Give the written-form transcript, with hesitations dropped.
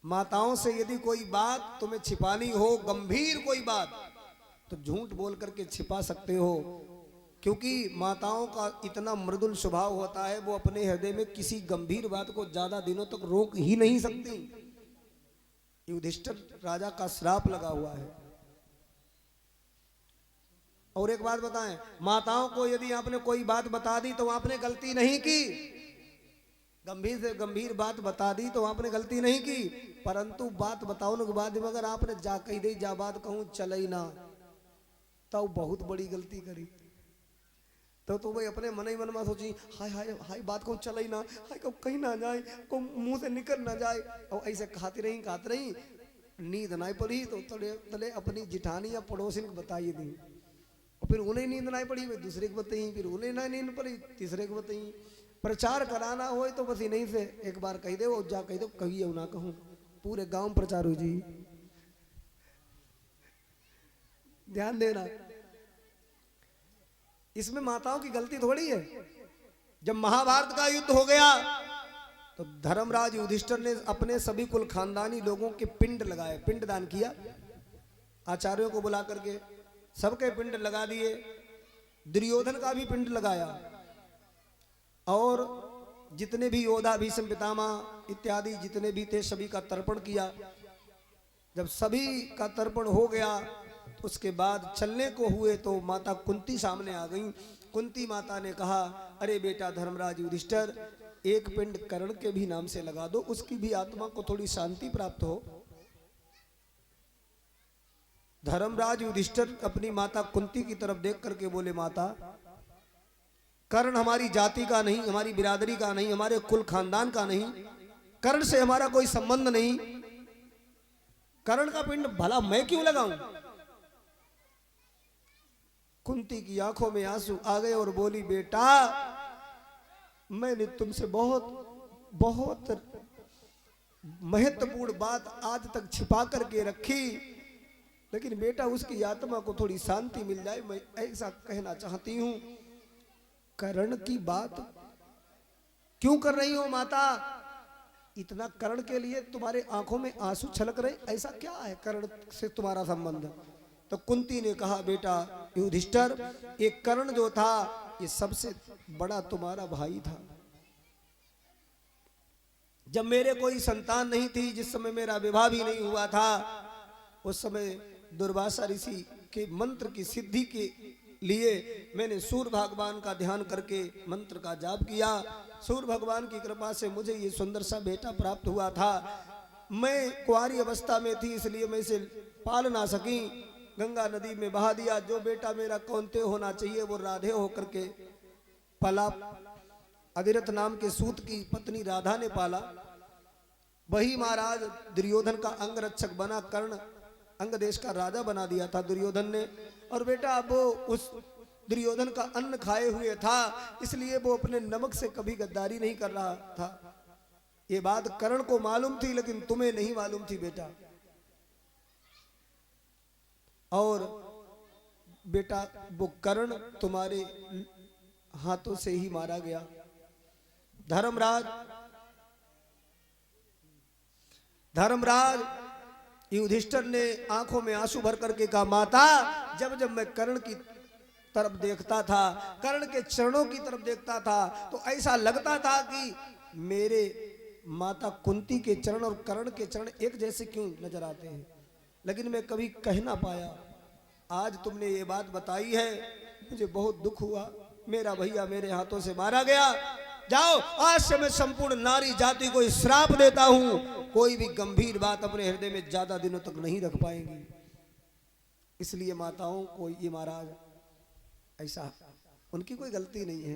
माताओं से यदि कोई बात तुम्हें छिपानी हो, गंभीर कोई बात, तो झूठ बोल करके छिपा सकते हो, क्योंकि माताओं का इतना मृदुल स्वभाव होता है, वो अपने हृदय में किसी गंभीर बात को ज्यादा दिनों तक रोक ही नहीं सकती। युधिष्ठिर राजा का श्राप लगा हुआ है। और एक बात बताएं, माताओं को यदि आपने कोई बात बता दी तो आपने गलती नहीं की, गंभीर से गंभीर बात बता दी तो आपने गलती नहीं की, परंतु बात बताने के बाद अगर आपने जा कही दे, जा बात कहूं चल ही ना, तो बहुत बड़ी गलती करी। तो भाई अपने मन ही मन में सोची, हाय हाय हाय बात कहूं चल ही ना, हाय को कहीं ना जाए, को मुंह से निकल ना जाए, और ऐसे खाती रही, नींद नहीं पड़ी तो तले अपनी जिठानी या पड़ोसी को बताई दी, और फिर उन्हें नींद नहीं पड़ी, वे दूसरे को बताई, फिर उन्हें ना नींद पड़ी, तीसरे को बताई। प्रचार कराना हो तो बस नहीं से एक बार कही दे, वो जा कही दो, कही ना कहूं, पूरे गांव में प्रचार हो जी। ध्यान देना, इसमें माताओं की गलती थोड़ी है। जब महाभारत का युद्ध हो गया तो धर्मराज युधिष्ठिर ने अपने सभी कुल खानदानी लोगों के पिंड लगाए, पिंड दान किया, आचार्यों को बुला करके सबके पिंड लगा दिए, दुर्योधन का भी पिंड लगाया, और जितने भी योद्धा भीष्म पितामह इत्यादि जितने भी थे सभी का तर्पण किया। जब सभी का तर्पण हो गया तो उसके बाद चलने को हुए तो माता कुंती सामने आ गई। कुंती माता ने कहा, अरे बेटा धर्मराज युधिष्ठिर, एक पिंड कर्ण के भी नाम से लगा दो, उसकी भी आत्मा को थोड़ी शांति प्राप्त हो। धर्मराज युधिष्ठिर अपनी माता कुंती की तरफ देख करके बोले, माता कर्ण हमारी जाति का नहीं, हमारी बिरादरी का नहीं, हमारे कुल खानदान का नहीं, कर्ण से हमारा कोई संबंध नहीं, कर्ण का पिंड भला मैं क्यों लगाऊं। कुंती की आंखों में आंसू आ गए और बोली, बेटा मैंने तुमसे बहुत बहुत महत्वपूर्ण बात आज तक छिपा करके रखी, लेकिन बेटा उसकी आत्मा को थोड़ी शांति मिल जाए, मैं ऐसा कहना चाहती हूं। कर्ण की बात क्यों कर रही हो माता, इतना कर्ण के लिए तुम्हारे आंखों में आंसू छलक रहे, ऐसा क्या है कर्ण से तुम्हारा संबंध। तो कुंती ने कहा, बेटा युधिष्ठिर, ये कर्ण जो था ये सबसे बड़ा तुम्हारा भाई था। जब मेरे कोई संतान नहीं थी, जिस समय मेरा विवाह भी नहीं हुआ था, उस समय दुर्वासा ऋषि के मंत्र की सिद्धि के लिए मैंने सूर्य भगवान का ध्यान करके मंत्र का जाप किया। सूर्य भगवान की कृपा से मुझे ये सुंदर सा बेटा प्राप्त हुआ था। मैं कुंवारी अवस्था में थी, इसलिए मैं इसे पाल ना सकी, गंगा नदी में बहा दिया। जो बेटा मेरा कौनते होना चाहिए वो राधे होकर के पला। अधिरथ नाम के सूत की पत्नी राधा ने पाला। वही महाराज दुर्योधन का अंग रक्षक बना, कर्ण अंग देश का राजा बना दिया था दुर्योधन ने। और बेटा वो उस दुर्योधन का अन्न खाए हुए था, इसलिए वो अपने नमक से कभी गद्दारी नहीं कर रहा था। ये बात कर्ण को मालूम थी, लेकिन तुम्हें नहीं मालूम थी बेटा। और बेटा वो कर्ण तुम्हारे हाथों से ही मारा गया। धर्मराज युधिष्ठिर ने आंखों में आंसू भर करके कहा, माता जब जब मैं कर्ण की तरफ देखता था, कर्ण के चरणों की तरफ देखता था, तो ऐसा लगता था कि मेरे माता कुंती के चरण और कर्ण के चरण एक जैसे क्यों नजर आते हैं, लेकिन मैं कभी कह ना पाया। आज तुमने ये बात बताई है, मुझे बहुत दुख हुआ। मेरा भैया मेरे हाथों से मारा गया। जाओ, आज से मैं संपूर्ण नारी जाति को श्राप देता हूं, कोई भी गंभीर बात अपने हृदय में ज्यादा दिनों तक नहीं रख पाएंगी। इसलिए माताओं को ये महाराज ऐसा, उनकी कोई गलती नहीं है।